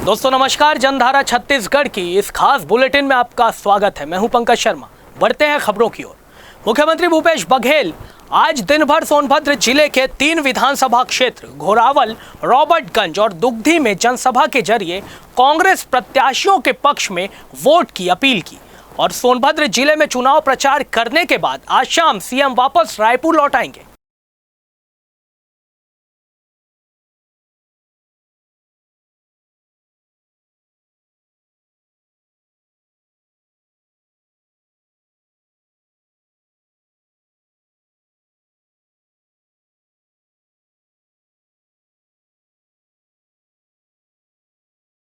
दोस्तों नमस्कार, जनधारा छत्तीसगढ़ की इस खास बुलेटिन में आपका स्वागत है। मैं हूं पंकज शर्मा। बढ़ते हैं खबरों की ओर। मुख्यमंत्री भूपेश बघेल आज दिन भर सोनभद्र जिले के 3 विधानसभा क्षेत्र घोरावल, रॉबर्टगंज और दुगधी में जनसभा के जरिए कांग्रेस प्रत्याशियों के पक्ष में वोट की अपील की और सोनभद्र जिले में चुनाव प्रचार करने के बाद आज शाम सीएम वापस रायपुर लौट आएंगे।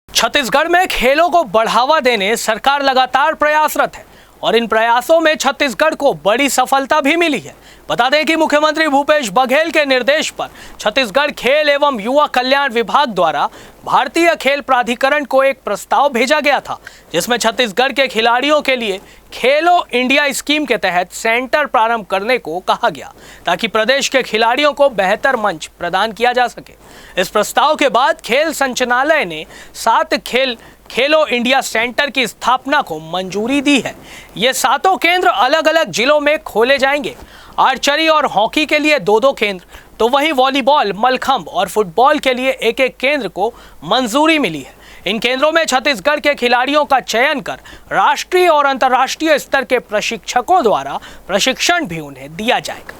छत्तीसगढ़ में खेलों को बढ़ावा देने सरकार लगातार प्रयासरत है और इन प्रयासों में छत्तीसगढ़ को बड़ी सफलता भी मिली है। बता दें कि मुख्यमंत्री भूपेश बघेल के निर्देश पर छत्तीसगढ़ खेल एवं युवा कल्याण विभाग द्वारा भारतीय खेल प्राधिकरण को एक प्रस्ताव भेजा गया था, जिसमें छत्तीसगढ़ के खिलाड़ियों के लिए खेलो इंडिया स्कीम के तहत सेंटर प्रारंभ करने को कहा गया, ताकि प्रदेश के खिलाड़ियों को बेहतर मंच प्रदान किया जा सके। इस प्रस्ताव के बाद खेल संचालनालय ने 7 खेलो इंडिया सेंटर की स्थापना को मंजूरी दी है। ये 7 केंद्र अलग अलग जिलों में खोले जाएंगे। आर्चरी और हॉकी के लिए 2-2 केंद्र, तो वहीं वॉलीबॉल, मलखंभ और फुटबॉल के लिए 1-1 केंद्र को मंजूरी मिली है। इन केंद्रों में छत्तीसगढ़ के खिलाड़ियों का चयन कर राष्ट्रीय और अंतर्राष्ट्रीय स्तर के प्रशिक्षकों द्वारा प्रशिक्षण भी उन्हें दिया जाएगा।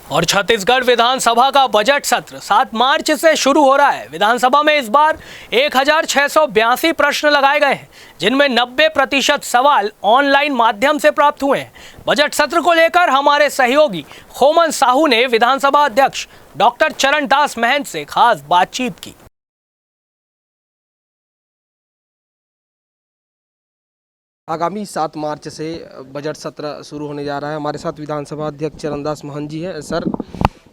और छत्तीसगढ़ विधानसभा का बजट सत्र 7 मार्च से शुरू हो रहा है। विधानसभा में इस बार 1682 प्रश्न लगाए गए हैं, जिनमें 90% सवाल ऑनलाइन माध्यम से प्राप्त हुए हैं। बजट सत्र को लेकर हमारे सहयोगी खोमन साहू ने विधानसभा अध्यक्ष डॉक्टर चरणदास महंत से खास बातचीत की। आगामी 7 मार्च से बजट सत्र शुरू होने जा रहा है। हमारे साथ विधानसभा अध्यक्ष चरणदास महंत जी हैं। सर,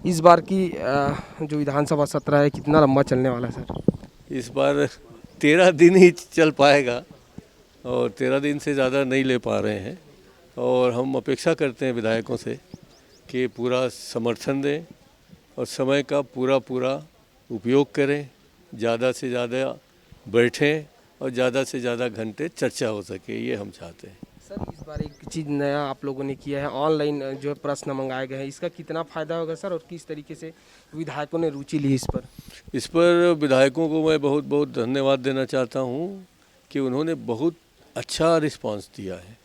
इस बार की जो विधानसभा सत्र है कितना लंबा चलने वाला है सर? इस बार 13 दिन ही चल पाएगा और 13 दिन से ज़्यादा नहीं ले पा रहे हैं और हम अपेक्षा करते हैं विधायकों से कि पूरा समर्थन दें और समय का पूरा उपयोग करें, ज़्यादा से ज़्यादा बैठें और ज़्यादा से ज़्यादा घंटे चर्चा हो सके, ये हम चाहते हैं। सर, इस बार एक चीज़ नया आप लोगों ने किया है, ऑनलाइन जो प्रश्न मंगाए गए हैं, इसका कितना फ़ायदा होगा सर और किस तरीके से विधायकों ने रुचि ली इस पर? इस पर विधायकों को मैं बहुत बहुत धन्यवाद देना चाहता हूँ कि उन्होंने बहुत अच्छा रिस्पांस दिया है।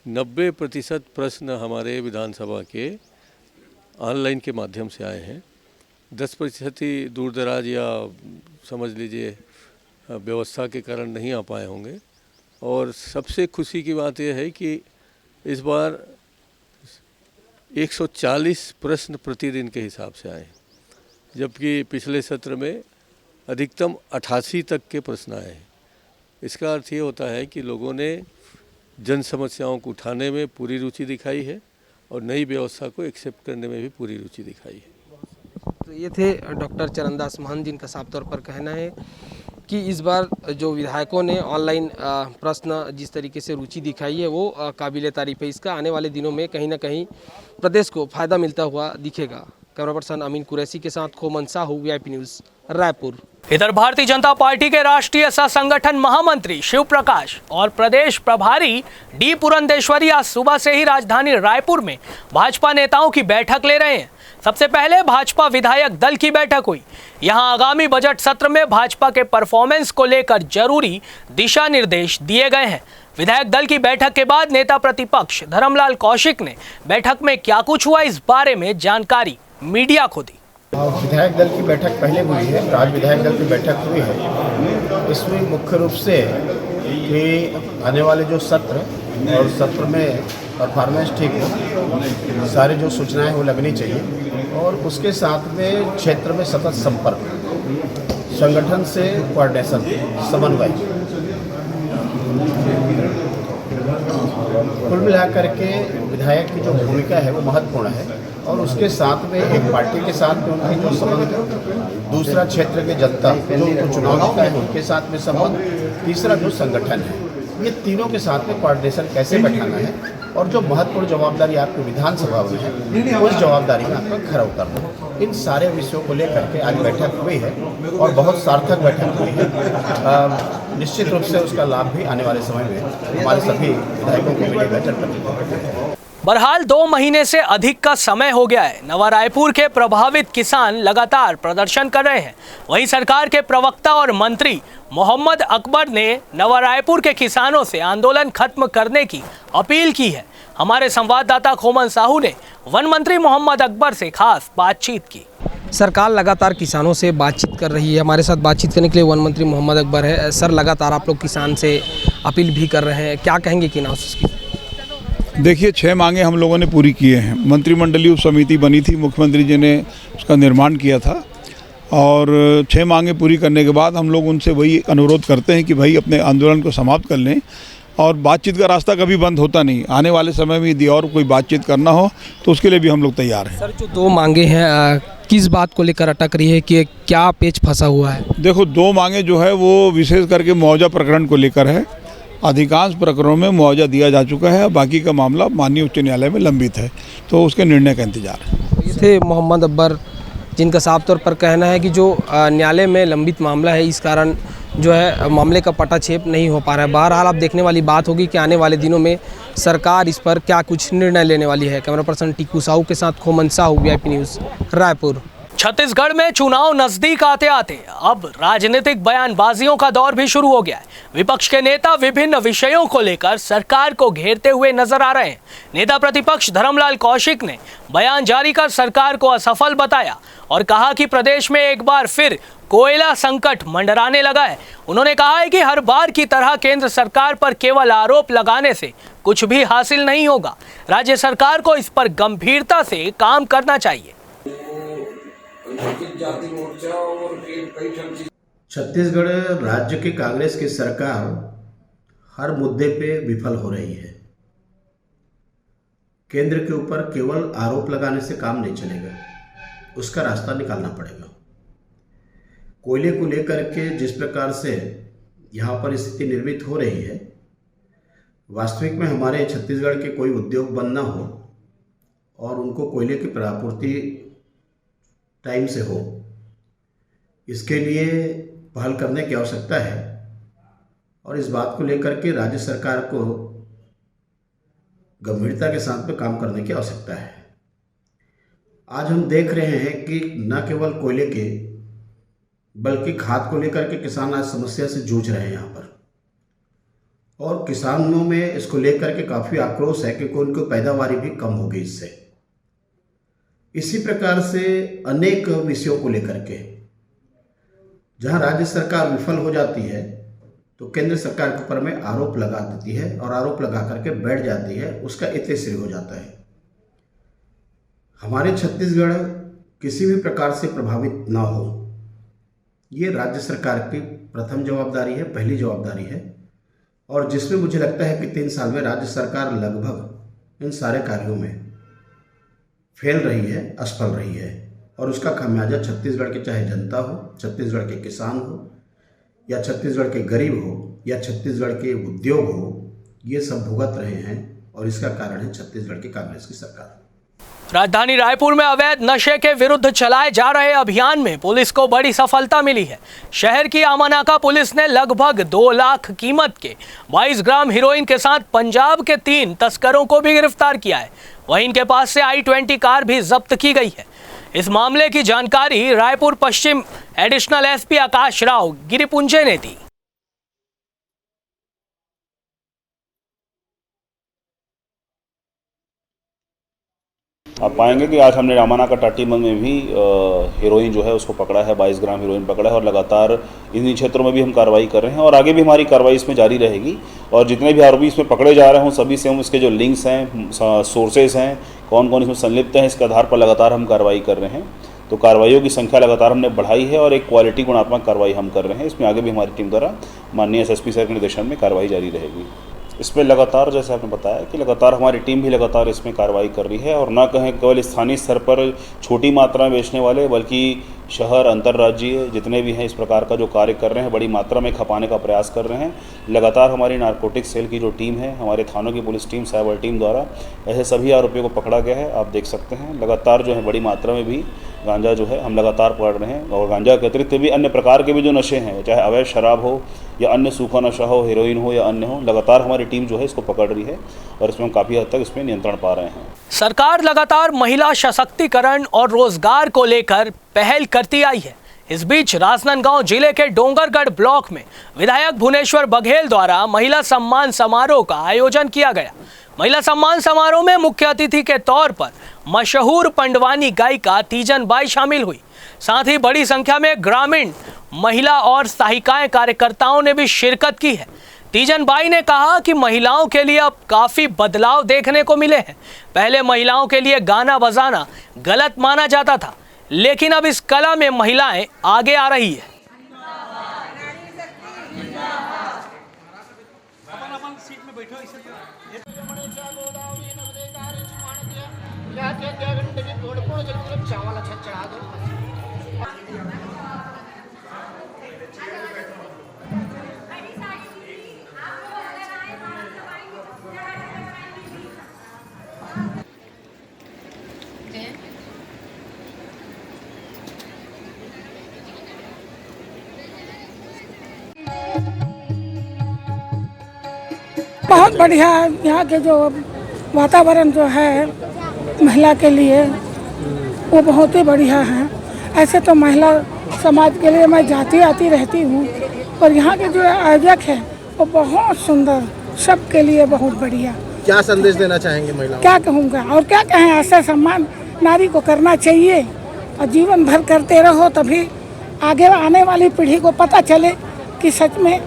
90% प्रश्न हमारे विधानसभा के ऑनलाइन के माध्यम से आए हैं। 10% ही दूर दराज या समझ लीजिए व्यवस्था के कारण नहीं आ पाए होंगे। और सबसे खुशी की बात यह है कि इस बार 140 प्रश्न प्रतिदिन के हिसाब से आए, जबकि पिछले सत्र में अधिकतम 88 तक के प्रश्न आए हैं। इसका अर्थ ये होता है कि लोगों ने जन समस्याओं को उठाने में पूरी रुचि दिखाई है और नई व्यवस्था को एक्सेप्ट करने में भी पूरी रुचि दिखाई है। तो ये थे डॉक्टर चरणदास महंत, जिनका साफ तौर पर कहना है कि इस बार जो विधायकों ने ऑनलाइन प्रश्न जिस तरीके से रुचि दिखाई है वो काबिले तारीफ है। इसका आने वाले दिनों में कहीं ना कहीं प्रदेश को फायदा मिलता हुआ दिखेगा। कैमरा पर्सन अमीन कुरैशी के साथ खोमन साहू, वीआईपी न्यूज़, रायपुर। इधर भारतीय जनता पार्टी के राष्ट्रीय सह संगठन महामंत्री शिव प्रकाश और प्रदेश प्रभारी डी पुरंदेश्वरी आज सुबह से ही राजधानी रायपुर में भाजपा नेताओं की बैठक ले रहे हैं। सबसे पहले भाजपा विधायक दल की बैठक हुई। यहां आगामी बजट सत्र में भाजपा के परफॉर्मेंस को लेकर जरूरी दिशा निर्देश दिए गए हैं। विधायक दल की बैठक के बाद नेता प्रतिपक्ष धर्मलाल कौशिक ने बैठक में क्या कुछ हुआ इस बारे में जानकारी मीडिया को दी। विधायक दल की बैठक पहले हुई है, राज्य विधायक दल की बैठक हुई है। इसमें मुख्य रूप से कि आने वाले जो सत्र और सत्र में परफॉर्मेंस ठीक हो, सारी जो सूचनाएं वो लगनी चाहिए और उसके साथ में क्षेत्र में सतत संपर्क, संगठन से कोऑर्डिनेशन, समन्वय, कुल मिलाकर के विधायक की जो भूमिका है वो महत्वपूर्ण है। और उसके साथ में एक पार्टी के साथ में उनकी जो संबंध, दूसरा क्षेत्र के जनता जो उनको चुनाव देता है उनके साथ में संबंध, तीसरा जो संगठन है, ये तीनों के साथ में कोऑर्डिनेशन कैसे बैठाना है और जो महत्वपूर्ण जवाबदारी आपकी विधानसभा में है उस जवाबदारी में आपका खरा उतरना। इन सारे विषयों को लेकर के आज बैठक हुई है और बहुत सार्थक बैठक हुई है। निश्चित रूप से उसका लाभ भी आने वाले समय में हमारे सभी विधायकों को मिलेगा जनप्रतिनिधियों। बहरहाल 2 महीने से अधिक का समय हो गया है। नवा रायपुर के प्रभावित किसान लगातार प्रदर्शन कर रहे हैं। वहीं सरकार के प्रवक्ता और मंत्री मोहम्मद अकबर ने नवा रायपुर के किसानों से आंदोलन खत्म करने की अपील की है। हमारे संवाददाता खोमन साहू ने वन मंत्री मोहम्मद अकबर से खास बातचीत की। सरकार लगातार किसानों से बातचीत कर रही है। हमारे साथ बातचीत करने के लिए वन मंत्री मोहम्मद अकबर है। सर, लगातार आप लोग किसान से अपील भी कर रहे हैं, क्या कहेंगे कि ना उसकी? देखिए, 6 मांगे हम लोगों ने पूरी किए हैं। मंत्रिमंडलीय उप समिति बनी थी, मुख्यमंत्री जी ने उसका निर्माण किया था और 6 मांगे पूरी करने के बाद हम लोग उनसे वही अनुरोध करते हैं कि भाई अपने आंदोलन को समाप्त कर लें और बातचीत का रास्ता कभी बंद होता नहीं। आने वाले समय में यदि और कोई बातचीत करना हो तो उसके लिए भी हम लोग तैयार हैं। सर, जो 2 मांगे हैं किस बात को लेकर अटक रही है कि क्या पेच फंसा हुआ है? देखो, 2 मांगे जो है वो विशेष करके मुआवजा प्रकरण को लेकर है। अधिकांश प्रकरणों में मुआवजा दिया जा चुका है, बाकी का मामला माननीय उच्च न्यायालय में लंबित है, तो उसके निर्णय का इंतजार है। ये थे मोहम्मद अकबर, जिनका साफ तौर पर कहना है कि जो न्यायालय में लंबित मामला है, इस कारण जो है मामले का पटाक्षेप नहीं हो पा रहा है। बहरहाल अब देखने वाली बात होगी कि आने वाले दिनों में सरकार इस पर क्या कुछ निर्णय लेने वाली है। कैमरा पर्सन टीकू साहू के साथ खोमन साहू, VIP न्यूज़, रायपुर। छत्तीसगढ़ में चुनाव नजदीक आते आते अब राजनीतिक बयानबाजियों का दौर भी शुरू हो गया है। विपक्ष के नेता विभिन्न विषयों को लेकर सरकार को घेरते हुए नजर आ रहे हैं। नेता प्रतिपक्ष धर्मलाल कौशिक ने बयान जारी कर सरकार को असफल बताया और कहा कि प्रदेश में एक बार फिर कोयला संकट मंडराने लगा है। उन्होंने कहा है कि हर बार की तरह केंद्र सरकार पर केवल आरोप लगाने से कुछ भी हासिल नहीं होगा। राज्य सरकार को इस पर गंभीरता से काम करना चाहिए। छत्तीसगढ़ राज्य की कांग्रेस की सरकार हर मुद्दे पे विफल हो रही है। केंद्र के ऊपर केवल आरोप लगाने से काम नहीं चलेगा, उसका रास्ता निकालना पड़ेगा। कोयले को लेकर के जिस प्रकार से यहाँ पर स्थिति निर्मित हो रही है, वास्तविक में हमारे छत्तीसगढ़ के कोई उद्योग बंद ना हो और उनको कोयले की आपूर्ति टाइम से हो, इसके लिए पहल करने की आवश्यकता है और इस बात को लेकर के राज्य सरकार को गंभीरता के साथ में काम करने की आवश्यकता है। आज हम देख रहे हैं कि न केवल कोयले के बल्कि खाद को लेकर के किसान आज समस्या से जूझ रहे हैं यहाँ पर, और किसानों में इसको लेकर के काफ़ी आक्रोश है क्योंकि उनको पैदावारी भी कम हो गई इससे। इसी प्रकार से अनेक विषयों को लेकर के जहां राज्य सरकार विफल हो जाती है तो केंद्र सरकार के ऊपर में आरोप लगा देती है और आरोप लगा करके बैठ जाती है, उसका इतिश्री हो जाता है। हमारे छत्तीसगढ़ किसी भी प्रकार से प्रभावित ना हो, ये राज्य सरकार की प्रथम जवाबदारी है, पहली जवाबदारी है, और जिसमें मुझे लगता है कि 3 साल में राज्य सरकार लगभग इन सारे कार्यों में फेल रही है, असफल रही है, और उसका खामियाजा छत्तीसगढ़ की चाहे जनता हो, छत्तीसगढ़ के किसान हो या छत्तीसगढ़ के गरीब हो या छत्तीसगढ़ के उद्योग हो, ये सब भुगत रहे हैं और इसका कारण है छत्तीसगढ़ की कांग्रेस की सरकार। राजधानी रायपुर में अवैध नशे के विरुद्ध चलाए जा रहे अभियान में पुलिस को बड़ी सफलता मिली है। शहर की आमानाका पुलिस ने लगभग 2 लाख कीमत के 22 ग्राम हीरोइन के साथ पंजाब के 3 तस्करों को भी गिरफ्तार किया है। वहीं इनके पास से i20 कार भी जब्त की गई है। इस मामले की जानकारी रायपुर पश्चिम एडिशनल SP आकाश राव गिरिपुंजे ने दी। आप पाएंगे कि आज हमने रामानाका टाटीमल में भी हीरोइन जो है उसको पकड़ा है, 22 ग्राम हीरोइन पकड़ा है, और लगातार इन्हीं क्षेत्रों में भी हम कार्रवाई कर रहे हैं और आगे भी हमारी कार्रवाई इसमें जारी रहेगी। और जितने भी आरोपी इसमें पकड़े जा रहे हों सभी से हम इसके जो लिंक्स हैं, सोर्सेज हैं, कौन कौन इसमें संलिप्त हैं, इसके आधार पर लगातार हम कार्रवाई कर रहे हैं। तो कार्रवाइयों की संख्या लगातार हमने बढ़ाई है और एक क्वालिटी गुणात्मक कार्रवाई हम कर रहे हैं। इसमें आगे भी हमारी टीम द्वारा माननीय SSP सर के निर्देशन में कार्रवाई जारी रहेगी। इसमें लगातार, जैसे आपने बताया कि लगातार हमारी टीम भी लगातार इसमें कार्रवाई कर रही है, और ना कहें केवल स्थानीय स्तर पर छोटी मात्रा में बेचने वाले, बल्कि शहर अंतर्राज्यीय जितने भी हैं इस प्रकार का जो कार्य कर रहे हैं, बड़ी मात्रा में खपाने का प्रयास कर रहे हैं। लगातार हमारी नारकोटिक सेल की जो टीम है, हमारे थानों की पुलिस टीम, साइबर टीम द्वारा ऐसे सभी आरोपियों को पकड़ा गया है। आप देख सकते हैं लगातार जो है बड़ी मात्रा में भी गांजा जो है हम लगातार पकड़ रहे हैं। और गांजा के अतिरिक्त भी अन्य प्रकार के भी जो नशे हैं, चाहे अवैध शराब हो या अन्य सूखा नशा हो, हेरोइन हो या अन्य हो, लगातार हमारी टीम जो है इसको पकड़ रही है और इसमें हम काफ़ी हद तक इसमें नियंत्रण पा रहे हैं। सरकार लगातार महिला सशक्तिकरण और रोजगार को लेकर पहल करती आई है। इस बीच राजनांदगांव जिले के डोंगरगढ़ ब्लॉक में विधायक भुवनेश्वर बघेल द्वारा महिला सम्मान समारोह का आयोजन किया गया। महिला सम्मान समारोह में मुख्य अतिथि के तौर पर मशहूर पंडवानी गायिका तीजन बाई शामिल हुई। साथ ही बड़ी संख्या में ग्रामीण महिला और सहायिकाएं कार्यकर्ताओं ने भी शिरकत की है। तीजन बाई ने कहा कि महिलाओं के लिए अब काफी बदलाव देखने को मिले हैं। पहले महिलाओं के लिए गाना बजाना गलत माना जाता था, लेकिन अब इस कला में महिलाएं आगे आ रही है। बहुत बढ़िया यहाँ के जो वातावरण जो है महिला के लिए वो बहुत ही बढ़िया है। ऐसे तो महिला समाज के लिए मैं जाती आती रहती हूँ, और यहाँ के जो आयोजक है वो बहुत सुंदर, सबके लिए बहुत बढ़िया। क्या संदेश देना चाहेंगे महिलाओं? क्या कहूँगा और क्या कहें, ऐसा सम्मान नारी को करना चाहिए और जीवन भर करते रहो, तभी आगे आने वाली पीढ़ी को पता चले कि सच में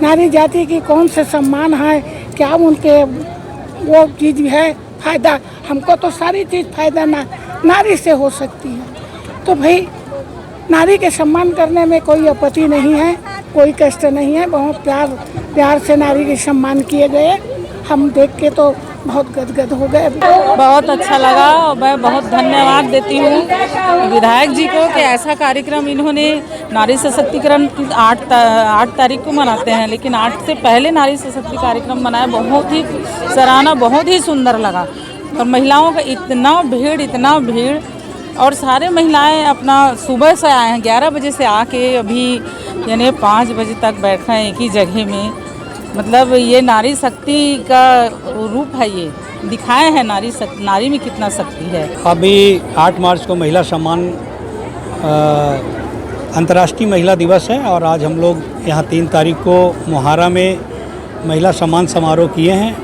नारी जाति की कौन से सम्मान है, क्या उनके वो चीज़ है फायदा। हमको तो सारी चीज़ फायदा नारी से हो सकती है। तो भाई नारी के सम्मान करने में कोई आपत्ति नहीं है, कोई कष्ट नहीं है। बहुत प्यार से नारी के सम्मान किए गए, हम देख के तो बहुत गदगद हो गए। बहुत अच्छा लगा और मैं बहुत धन्यवाद देती हूँ विधायक जी को कि ऐसा कार्यक्रम इन्होंने नारी सशक्तिकरण की 8 तारीख को मनाते हैं, लेकिन 8 से पहले नारी सशक्ति कार्यक्रम मनाया। बहुत ही सराहना, बहुत ही सुंदर लगा। और महिलाओं का इतना भीड़ और सारे महिलाएं अपना सुबह से आए हैं, 11 बजे से आके अभी यानी 5 बजे तक बैठे हैं एक ही जगह में। मतलब ये नारी शक्ति का रूप है, ये दिखाए हैं नारी में कितना शक्ति है। अभी 8 मार्च को महिला सम्मान अंतर्राष्ट्रीय महिला दिवस है, और आज हम लोग यहाँ 3 तारीख को मोहारा में महिला सम्मान समारोह किए हैं।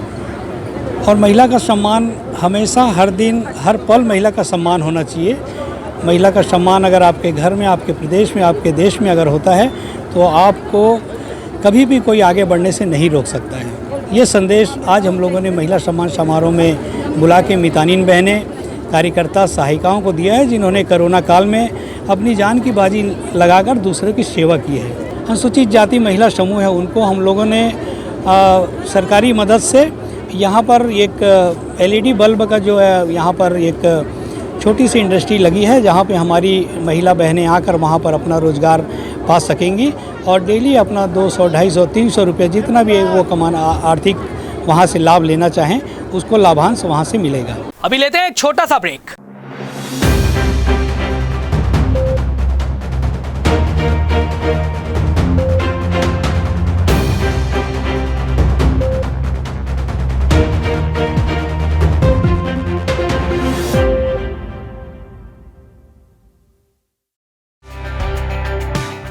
और महिला का सम्मान हमेशा, हर दिन, हर पल महिला का सम्मान होना चाहिए। महिला का सम्मान अगर आपके घर में, आपके प्रदेश में, आपके देश में अगर होता है तो आपको कभी भी कोई आगे बढ़ने से नहीं रोक सकता है। ये संदेश आज हम लोगों ने महिला सम्मान समारोह में बुला के मितानिन बहनें, कार्यकर्ता, सहायिकाओं को दिया है, जिन्होंने कोरोना काल में अपनी जान की बाजी लगाकर दूसरों की सेवा की है। अनुसूचित जाति महिला समूह है, उनको हम लोगों ने सरकारी मदद से यहाँ पर एक LED बल्ब का जो है, यहाँ पर एक छोटी सी इंडस्ट्री लगी है, जहाँ पे हमारी महिला बहनें आकर वहाँ पर अपना रोज़गार पा सकेंगी और डेली अपना 200, 250, 300 रुपये जितना भी वो कमाना, आर्थिक वहाँ से लाभ लेना चाहें, उसको लाभांश वहाँ से मिलेगा। अभी लेते हैं एक छोटा सा ब्रेक।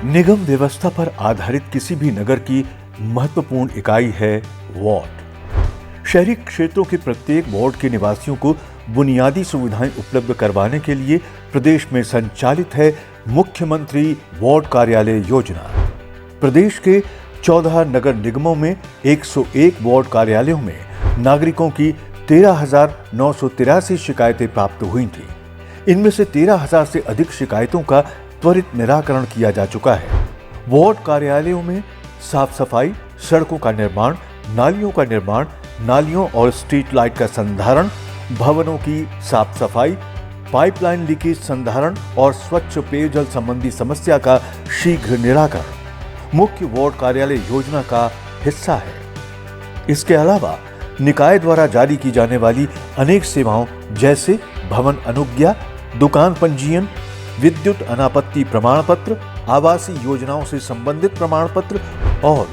निगम व्यवस्था पर आधारित किसी भी नगर की महत्वपूर्ण इकाई है वार्ड। शहरी क्षेत्रों के प्रत्येक वार्ड के निवासियों को बुनियादी सुविधाएं उपलब्ध करवाने के लिए प्रदेश में संचालित है मुख्यमंत्री वार्ड कार्यालय योजना। प्रदेश के 14 नगर निगमों में 101 वार्ड कार्यालयों में नागरिकों की 13,983 शिकायतें प्राप्त हुई थीं। इनमें से 13,000 से अधिक शिकायतों का त्वरित निराकरण किया जा चुका है। वार्ड कार्यालयों में साफ सफाई, सड़कों का निर्माण, नालियों का निर्माण, नालियों और स्ट्रीट लाइट का संधारण, भवनों की साफ सफाई, पाइपलाइन लीकेज संधारण और स्वच्छ पेयजल संबंधी समस्या का शीघ्र निराकरण मुख्य वार्ड कार्यालय योजना का हिस्सा है। इसके अलावा निकाय द्वारा जारी की जाने वाली अनेक सेवाओं जैसे भवन अनुज्ञा, दुकान पंजीयन, विद्युत अनापत्ति प्रमाण पत्र, आवासीय योजनाओं से संबंधित प्रमाण पत्र और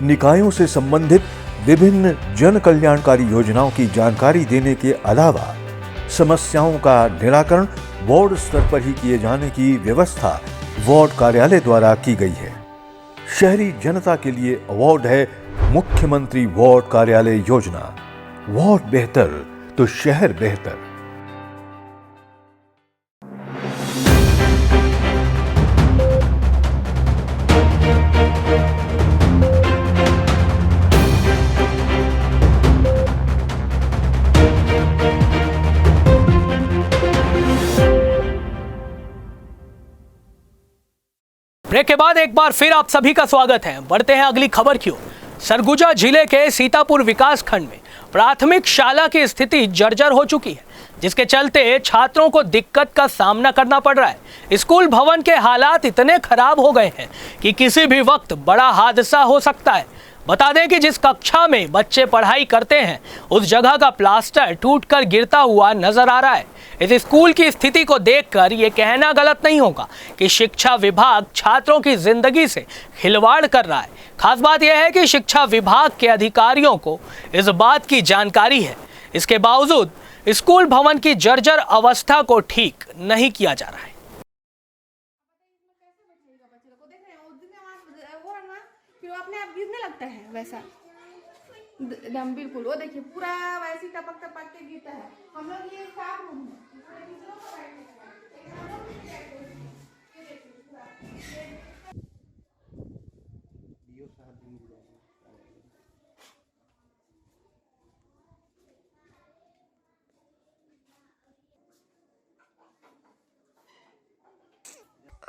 निकायों से संबंधित विभिन्न जन कल्याणकारी योजनाओं की जानकारी देने के अलावा समस्याओं का निराकरण वार्ड स्तर पर ही किए जाने की व्यवस्था वार्ड कार्यालय द्वारा की गई है। शहरी जनता के लिए अवार्ड है मुख्यमंत्री वार्ड कार्यालय योजना। वार्ड बेहतर तो शहर बेहतर। ब्रेक के बाद एक बार फिर आप सभी का स्वागत है। बढ़ते हैं अगली खबर की ओर। सरगुजा जिले के सीतापुर विकास खंड में प्राथमिक शाला की स्थिति जर्जर हो चुकी है, जिसके चलते छात्रों को दिक्कत का सामना करना पड़ रहा है। स्कूल भवन के हालात इतने खराब हो गए हैं कि किसी भी वक्त बड़ा हादसा हो सकता है। बता दें कि जिस कक्षा में बच्चे पढ़ाई करते हैं उस जगह का प्लास्टर टूटकर गिरता हुआ नजर आ रहा है। इस स्कूल की स्थिति को देखकर ये कहना गलत नहीं होगा कि शिक्षा विभाग छात्रों की जिंदगी से खिलवाड़ कर रहा है। खास बात यह है कि शिक्षा विभाग के अधिकारियों को इस बात की जानकारी है, इसके बावजूद स्कूल भवन की जर्जर अवस्था को ठीक नहीं किया जा रहा है। अपने आप गिरने लगता है वैसा दम बिल्कुल। वो देखिए पूरा वैसे टपक टपक के गिरता है। हम लोग ये साफ रूम है।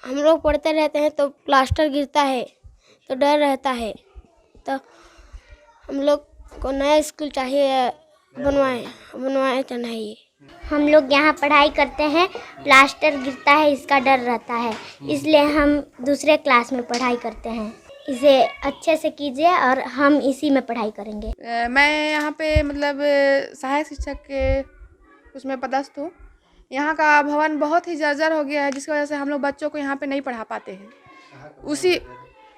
हम लोग पढ़ते रहते हैं तो प्लास्टर गिरता है तो डर रहता है, तो हम लोग को नया स्कूल चाहिए, बनवाए तो नहीं। हम लोग यहाँ पढ़ाई करते हैं, प्लास्टर गिरता है इसका डर रहता है, इसलिए हम दूसरे क्लास में पढ़ाई करते हैं। इसे अच्छे से कीजिए और हम इसी में पढ़ाई करेंगे। मैं यहाँ पे मतलब सहायक शिक्षक के उसमें पदस्थ हूँ। यहाँ का भवन बहुत ही जर्जर हो गया है, जिसकी वजह से हम लोग बच्चों को यहाँ पे नहीं पढ़ा पाते हैं।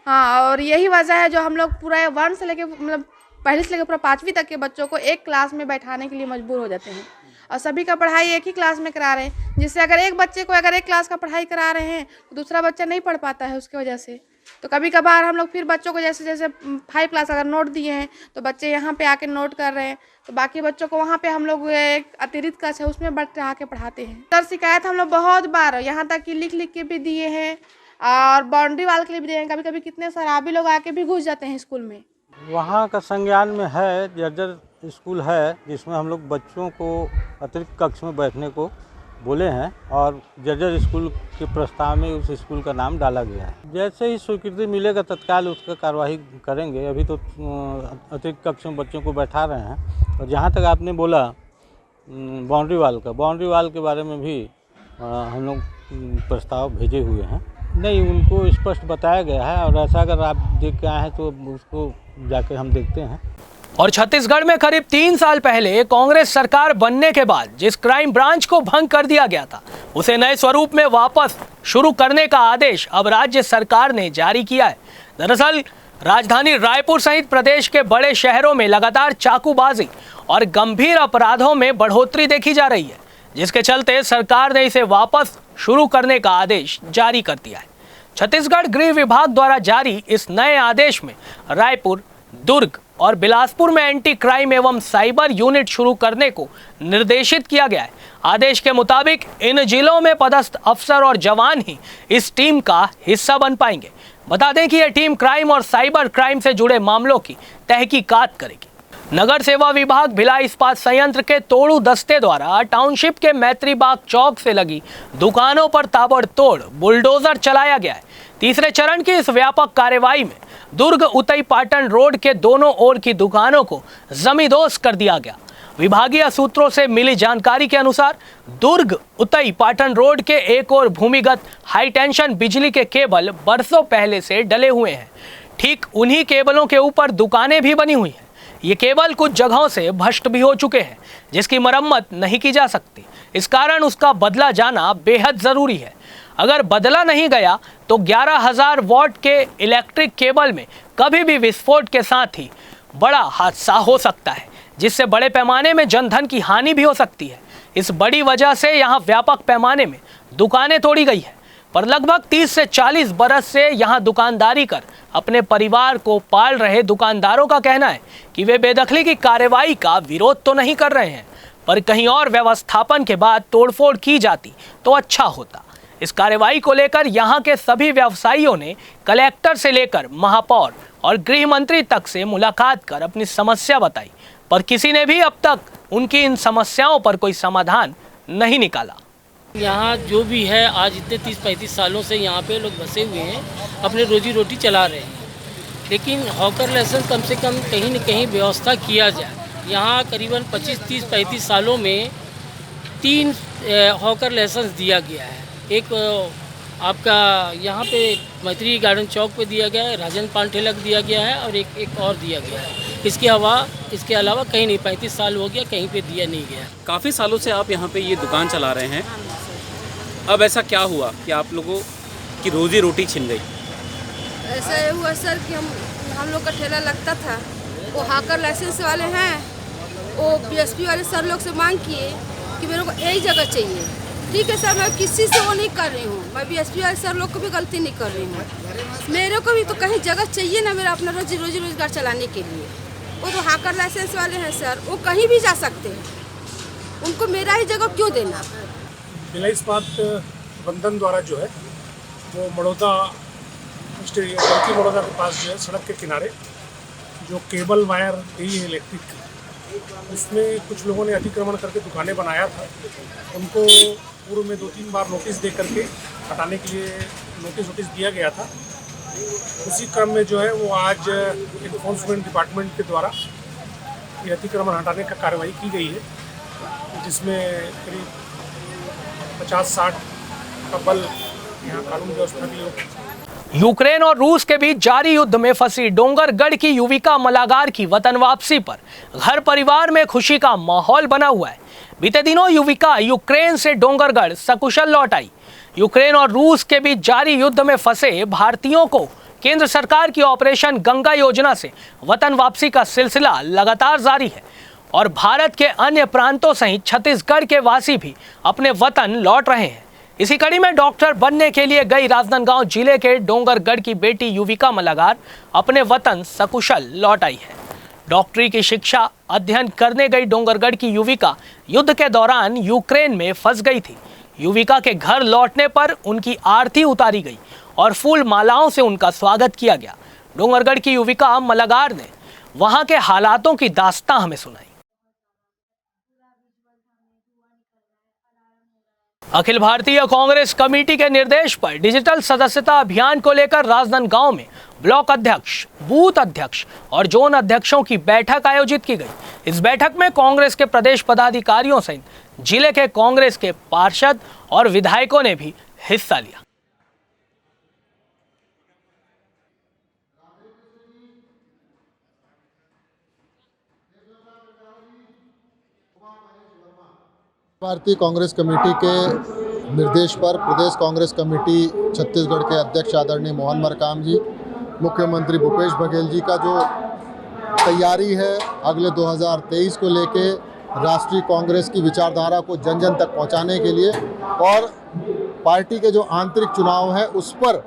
हाँ, और यही वजह है जो हम लोग पूरा 1 से लेके मतलब पहली से लेकर पूरा 5वीं तक के बच्चों को एक क्लास में बैठाने के लिए मजबूर हो जाते हैं और सभी का पढ़ाई एक ही क्लास में करा रहे हैं, जिससे अगर एक बच्चे को अगर एक क्लास का पढ़ाई करा रहे हैं तो दूसरा बच्चा नहीं पढ़ पाता है उसकी वजह से। तो कभी कभार हम लोग फिर बच्चों को जैसे 5 क्लास अगर नोट दिए हैं तो बच्चे यहाँ पे आके नोट कर रहे हैं, तो बाकी बच्चों को वहाँ पे हम लोग एक अतिरिक्त क्लास है उसमें बैठा के पढ़ाते हैं। सर शिकायत हम लोग बहुत बार यहाँ तक कि लिख के भी दिए हैं और बाउंड्री वाल के लिए भी दिए हैं। कभी कभी कितने शराबी लोग आके भी घुस जाते हैं स्कूल में। वहाँ का संज्ञान में है, जर्जर स्कूल है, जिसमें हम लोग बच्चों को अतिरिक्त कक्ष में बैठने को बोले हैं और जर्जर स्कूल के प्रस्ताव में उस स्कूल का नाम डाला गया है। जैसे ही स्वीकृति मिलेगा तत्काल उसका कार्रवाई करेंगे। अभी तो अतिरिक्त कक्ष में बच्चों को बैठा रहे हैं। और जहाँ तक आपने बोला बाउंड्री वाल के बारे में भी हम लोग प्रस्ताव भेजे हुए हैं। नहीं, उनको स्पष्ट बताया गया है और ऐसा अगर आप देख के आए हैं तो उसको जाके हम देखते हैं। और छत्तीसगढ़ में करीब 3 साल पहले कांग्रेस सरकार बनने के बाद जिस क्राइम ब्रांच को भंग कर दिया गया था उसे नए स्वरूप में वापस शुरू करने का आदेश अब राज्य सरकार ने जारी किया है। दरअसल राजधानी रायपुर सहित प्रदेश के बड़े शहरों में लगातार चाकूबाजी और गंभीर अपराधों में बढ़ोतरी देखी जा रही है, जिसके चलते सरकार ने इसे वापस शुरू करने का आदेश जारी कर दिया है। छत्तीसगढ़ गृह विभाग द्वारा जारी इस नए आदेश में रायपुर, दुर्ग और बिलासपुर में एंटी क्राइम एवं साइबर यूनिट शुरू करने को निर्देशित किया गया है। आदेश के मुताबिक इन जिलों में पदस्थ अफसर और जवान ही इस टीम का हिस्सा बन पाएंगे। बता दें कि यह टीम क्राइम और साइबर क्राइम से जुड़े मामलों की तहकीकात करेगी। नगर सेवा विभाग भिलाई इस्पात संयंत्र के तोड़ू दस्ते द्वारा टाउनशिप के मैत्री बाग चौक से लगी दुकानों पर ताबड़तोड़ बुलडोजर चलाया गया है। तीसरे चरण की इस व्यापक कार्यवाही में दुर्ग उतई पाटन रोड के दोनों ओर की दुकानों को जमींदोज कर दिया गया। विभागीय सूत्रों से मिली जानकारी के अनुसार दुर्ग उतई पाटन रोड के एक और भूमिगत हाई टेंशन बिजली के केबल बरसों पहले से डले हुए हैं। ठीक उन्हीं केबलों के ऊपर दुकानें भी बनी हुई हैं। ये केबल कुछ जगहों से भ्रष्ट भी हो चुके हैं, जिसकी मरम्मत नहीं की जा सकती। इस कारण उसका बदला जाना बेहद ज़रूरी है। अगर बदला नहीं गया तो 11,000 वॉट के इलेक्ट्रिक केबल में कभी भी विस्फोट के साथ ही बड़ा हादसा हो सकता है, जिससे बड़े पैमाने में जनधन की हानि भी हो सकती है। इस बड़ी वजह से यहाँ व्यापक पैमाने में दुकानें तोड़ी गई है, पर लगभग 30 से 40 बरस से यहाँ दुकानदारी कर अपने परिवार को पाल रहे दुकानदारों का कहना है कि वे बेदखली की कार्रवाई का विरोध तो नहीं कर रहे हैं, पर कहीं और व्यवस्थापन के बाद तोड़फोड़ की जाती तो अच्छा होता। इस कार्रवाई को लेकर यहाँ के सभी व्यवसायियों ने कलेक्टर से लेकर महापौर और गृह मंत्री तक से मुलाकात कर अपनी समस्या बताई, पर किसी ने भी अब तक उनकी इन समस्याओं पर कोई समाधान नहीं निकाला। यहाँ जो भी है, आज इतने 30-35 सालों से यहाँ पे लोग बसे हुए हैं, अपने रोजी रोटी चला रहे हैं, लेकिन हॉकर लाइसेंस कम से कम कहीं न कहीं व्यवस्था किया जाए। यहाँ करीबन 25-30-35 सालों में 3 हॉकर लाइसेंस दिया गया है। एक आपका यहाँ पे मैत्री गार्डन चौक पे दिया गया है, राजन पान ठेला दिया गया है, और एक और दिया गया है। इसके अलावा कहीं नहीं, 35 साल हो गया कहीं पे दिया नहीं गया। काफ़ी सालों से आप यहाँ पे ये दुकान चला रहे हैं, अब ऐसा क्या हुआ कि आप लोगों की रोजी रोटी छिन गई? ऐसा ये हुआ सर कि हम लोग का ठेला लगता था, वो हाकर लाइसेंस वाले हैं, वो बीएसपी वाले सर लोग से मांग किए कि मेरे को यही जगह चाहिए। ठीक है सर, मैं किसी से वो नहीं कर रही हूँ, मैं बीएसपी वाले सर लोग को भी गलती नहीं कर रही हूँ। मेरे को भी तो कहीं जगह चाहिए ना, मेरा अपना रोजी रोजगार चलाने के लिए। वो तो हाकर लाइसेंस वाले हैं सर, वो कहीं भी जा सकते हैं, उनको मेरा ही जगह क्यों देना? भिलाई इस्पात प्रबंधन द्वारा जो है वो मड़ौदा मड़ौदा के पास जो है सड़क के किनारे जो केबल वायर दी है इलेक्ट्रिक, उसमें कुछ लोगों ने अतिक्रमण करके दुकानें बनाया था। उनको पूर्व में 2-3 बार नोटिस दे करके हटाने के लिए नोटिस दिया गया था। उसी क्रम में जो है वो आज इन्फोर्समेंट डिपार्टमेंट के द्वारा ये अतिक्रमण हटाने का कार्रवाई की गई है, जिसमें करीब 50-60 का बल यहाँ कानून व्यवस्था की ओर। यूक्रेन और रूस के बीच जारी युद्ध में फंसी डोंगरगढ़ की युविका मलागार की वतन वापसी पर घर परिवार में खुशी का माहौल बना हुआ है। बीते दिनों युविका यूक्रेन से डोंगरगढ़ सकुशल लौट आई। यूक्रेन और रूस के बीच जारी युद्ध में फंसे भारतीयों को केंद्र सरकार की ऑपरेशन गंगा योजना से वतन वापसी का सिलसिला लगातार जारी है और भारत के अन्य प्रांतों सहित छत्तीसगढ़ के वासी भी अपने वतन लौट रहे हैं। इसी कड़ी में डॉक्टर बनने के लिए गई राजनांदगांव जिले के डोंगरगढ़ की बेटी युविका मलागार अपने वतन सकुशल लौट आई है। डॉक्टरी की शिक्षा अध्ययन करने गई डोंगरगढ़ की युविका युद्ध के दौरान यूक्रेन में फंस गई थी। युविका के घर लौटने पर उनकी आरती उतारी गई और फूल मालाओं से उनका स्वागत किया गया। डोंगरगढ़ की युविका मलागार ने वहां के हालातों की दास्तां हमें सुनाई। अखिल भारतीय कांग्रेस कमेटी के निर्देश पर डिजिटल सदस्यता अभियान को लेकर राजनांदगांव में ब्लॉक अध्यक्ष, बूथ अध्यक्ष और जोन अध्यक्षों की बैठक आयोजित की गई। इस बैठक में कांग्रेस के प्रदेश पदाधिकारियों सहित जिले के कांग्रेस के पार्षद और विधायकों ने भी हिस्सा लिया। भारतीय कांग्रेस कमेटी के निर्देश पर प्रदेश कांग्रेस कमेटी छत्तीसगढ़ के अध्यक्ष आदरणीय मोहन मरकाम जी, मुख्यमंत्री भूपेश बघेल जी का जो तैयारी है अगले 2023 को लेके राष्ट्रीय कांग्रेस की विचारधारा को जन जन तक पहुंचाने के लिए और पार्टी के जो आंतरिक चुनाव है उस पर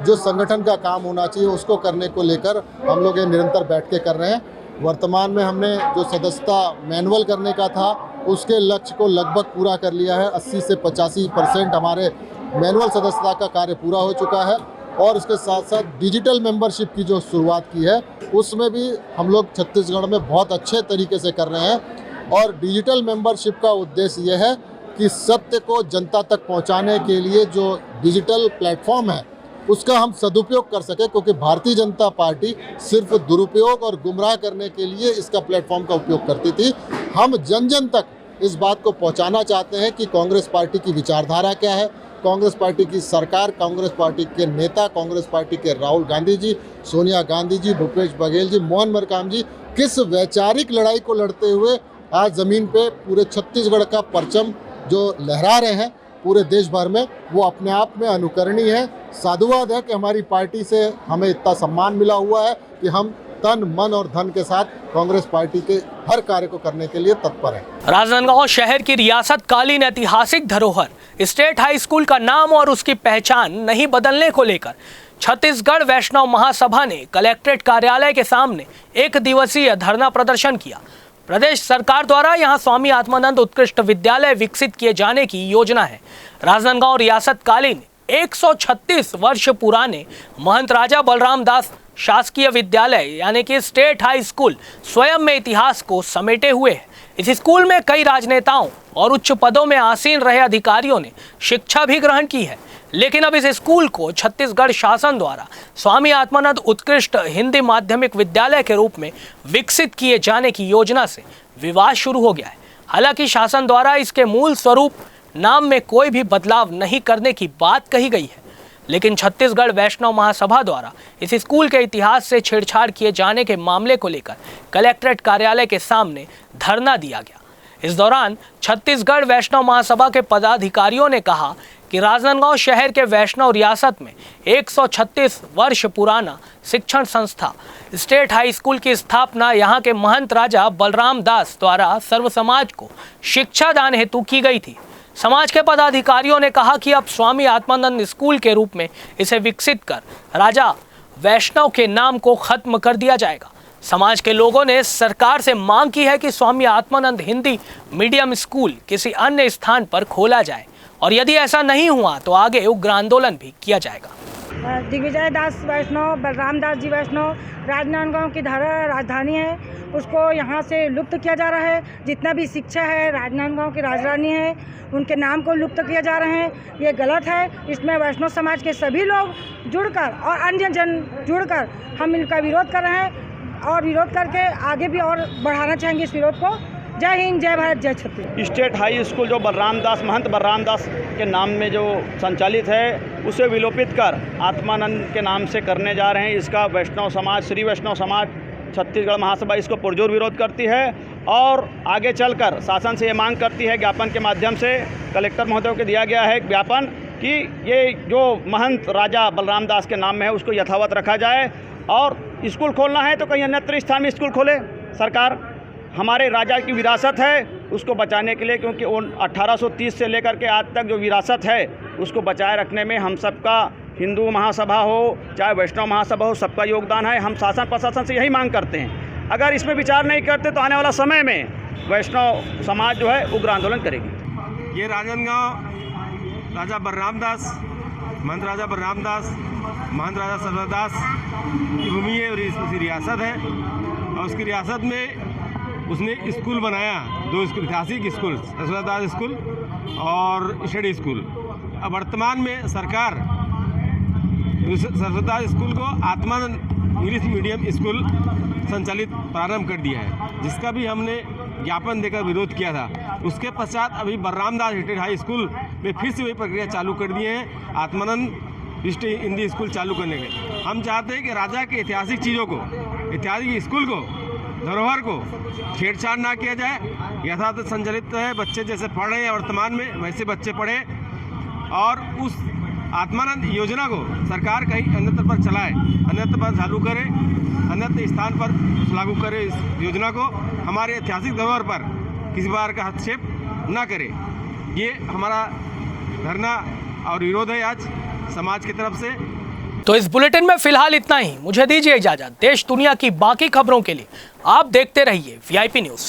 जो संगठन का काम होना चाहिए उसको करने को लेकर हम लोग ये निरंतर बैठकें कर रहे हैं। वर्तमान में हमने जो सदस्यता मैनुअल करने का था उसके लक्ष्य को लगभग पूरा कर लिया है। 80 से 85% हमारे मैनुअल सदस्यता का कार्य पूरा हो चुका है और इसके साथ साथ डिजिटल मेंबरशिप की जो शुरुआत की है उसमें भी हम लोग छत्तीसगढ़ में बहुत अच्छे तरीके से कर रहे हैं। और डिजिटल मेंबरशिप का उद्देश्य यह है कि सत्य को जनता तक पहुंचाने के लिए जो डिजिटल प्लेटफॉर्म है उसका हम सदुपयोग कर सके, क्योंकि भारतीय जनता पार्टी सिर्फ दुरुपयोग और गुमराह करने के लिए इसका प्लेटफॉर्म का उपयोग करती थी। हम जन जन तक इस बात को पहुंचाना चाहते हैं कि कांग्रेस पार्टी की विचारधारा क्या है, कांग्रेस पार्टी की सरकार, कांग्रेस पार्टी के नेता, कांग्रेस पार्टी के राहुल गांधी जी, सोनिया गांधी जी, भूपेश बघेल जी, मोहन मरकाम जी किस वैचारिक लड़ाई को लड़ते हुए आज ज़मीन पे पूरे छत्तीसगढ़ का परचम जो लहरा रहे हैं पूरे देश भर में, वो अपने आप में अनुकरणीय है। साधुवाद है कि हमारी पार्टी से हमें इतना सम्मान मिला हुआ है कि हम तन मन और धन के साथ कांग्रेस पार्टी के हर कार्य को करने के लिए तत्पर है। राजनांदगांव शहर की रियासत कालीन ऐतिहासिक धरोहर स्टेट हाई स्कूल का नाम और उसकी पहचान नहीं बदलने को लेकर छत्तीसगढ़ वैष्णव महासभा ने कलेक्ट्रेट कार्यालय के सामने 1 दिवसीय धरना प्रदर्शन किया। प्रदेश सरकार द्वारा यहां स्वामी आत्मानंद उत्कृष्ट विद्यालय विकसित किए जाने की योजना है। राजनांदगांव रियासत कालीन 136 वर्ष पुराने महंत राजा बलराम दास शासकीय विद्यालय यानी कि स्टेट हाई स्कूल स्वयं में इतिहास को समेटे हुए है। इस स्कूल में कई राजनेताओं और उच्च पदों में आसीन रहे अधिकारियों ने शिक्षा भी ग्रहण की है, लेकिन अब इस स्कूल को छत्तीसगढ़ शासन द्वारा स्वामी आत्मानंद उत्कृष्ट हिंदी माध्यमिक विद्यालय के रूप में विकसित किए जाने की योजना से विवाद शुरू हो गया है। हालांकि शासन द्वारा इसके मूल स्वरूप नाम में कोई भी बदलाव नहीं करने की बात कही गई है, लेकिन छत्तीसगढ़ वैष्णव महासभा द्वारा इस स्कूल के इतिहास से छेड़छाड़ किए जाने के मामले को लेकर कलेक्ट्रेट कार्यालय के सामने धरना दिया गया। इस दौरान छत्तीसगढ़ वैष्णव महासभा के पदाधिकारियों ने कहा कि राजनांदगांव शहर के वैष्णव रियासत में 136 वर्ष पुराना शिक्षण संस्था स्टेट हाई स्कूल की स्थापना यहाँ के महंत राजा बलराम दास द्वारा सर्व समाज को शिक्षा दान हेतु की गई थी। समाज के पदाधिकारियों ने कहा कि अब स्वामी आत्मानंद स्कूल के रूप में इसे विकसित कर राजा वैष्णव के नाम को खत्म कर दिया जाएगा। समाज के लोगों ने सरकार से मांग की है कि स्वामी आत्मानंद हिंदी मीडियम स्कूल किसी अन्य स्थान पर खोला जाए और यदि ऐसा नहीं हुआ तो आगे उग्र आंदोलन भी किया जाएगा। दिग्विजय दास वैष्णव, बलराम दास जी वैष्णव राजनांदगांव की राजधानी है, उसको यहाँ से लुप्त किया जा रहा है। जितना भी शिक्षा है राजनांदगांव की राजधानी है, उनके नाम को लुप्त किया जा रहे हैं, ये गलत है। इसमें वैष्णव समाज के सभी लोग जुड़कर और अन्य जन जुड़कर हम इनका विरोध कर रहे हैं और विरोध करके आगे भी और बढ़ाना चाहेंगे इस विरोध को। जय हिंद, जय भारत, जय छत्तीसगढ़। स्टेट हाई स्कूल जो बलराम दास महंत बलराम दास के नाम में जो संचालित है उसे विलोपित कर आत्मानंद के नाम से करने जा रहे हैं। इसका वैष्णव समाज, श्री वैष्णव समाज छत्तीसगढ़ महासभा इसको पुरजोर विरोध करती है और आगे चलकर शासन से ये मांग करती है। ज्ञापन के माध्यम से कलेक्टर महोदय को दिया गया है ज्ञापन कि ये जो महंत राजा बलराम दास के नाम में है उसको यथावत रखा जाए और स्कूल खोलना है तो कहीं अन्यत्र स्थान में स्कूल खोले सरकार। हमारे राजा की विरासत है उसको बचाने के लिए, क्योंकि 1830 से लेकर के आज तक जो विरासत है उसको बचाए रखने में हम सबका, हिंदू महासभा हो चाहे वैष्णव महासभा हो, सबका योगदान है। हम शासन प्रशासन से यही मांग करते हैं, अगर इसमें विचार नहीं करते तो आने वाला समय में वैष्णव समाज जो है उग्र आंदोलन करेगी। ये राजनांदगांव राजा बलराम दास, महंत राजा बलराम दास, महंत राजा सरदास की भूमि है और इसकी रियासत है और उसकी रियासत में उसने स्कूल बनाया, 2 स्कूल, ऐतिहासिक स्कूल, सरदास स्कूल और स्टडी स्कूल। अब वर्तमान में सरकार सरदास स्कूल को आत्मानंद इंग्लिश मीडियम स्कूल संचालित प्रारंभ कर दिया है, जिसका भी हमने ज्ञापन देकर विरोध किया था। उसके पश्चात अभी बलराम दास स्टेट हाई स्कूल में फिर से वही प्रक्रिया चालू कर दिए हैं आत्मानंद हिंदी स्कूल चालू करने के। हम चाहते हैं कि राजा के ऐतिहासिक चीज़ों को, ऐतिहासिक स्कूल को, धरोहर को छेड़छाड़ ना किया जाए, यथावत संचालित है। बच्चे जैसे पढ़ रहे हैं वर्तमान में वैसे बच्चे पढ़े और उस आत्मानंद योजना को सरकार कहीं अन्यत्र पर चलाए, अन्यत्र पर चालू करे, अन्यत्र स्थान पर लागू करे। इस योजना को हमारे ऐतिहासिक धरोहर पर किसी बार का हस्तक्षेप ना करे। ये हमारा धरना और विरोध है आज समाज की तरफ से। तो इस बुलेटिन में फिलहाल इतना ही। मुझे दीजिए इजाजत। देश दुनिया की बाकी खबरों के लिए आप देखते रहिए VIP न्यूज़।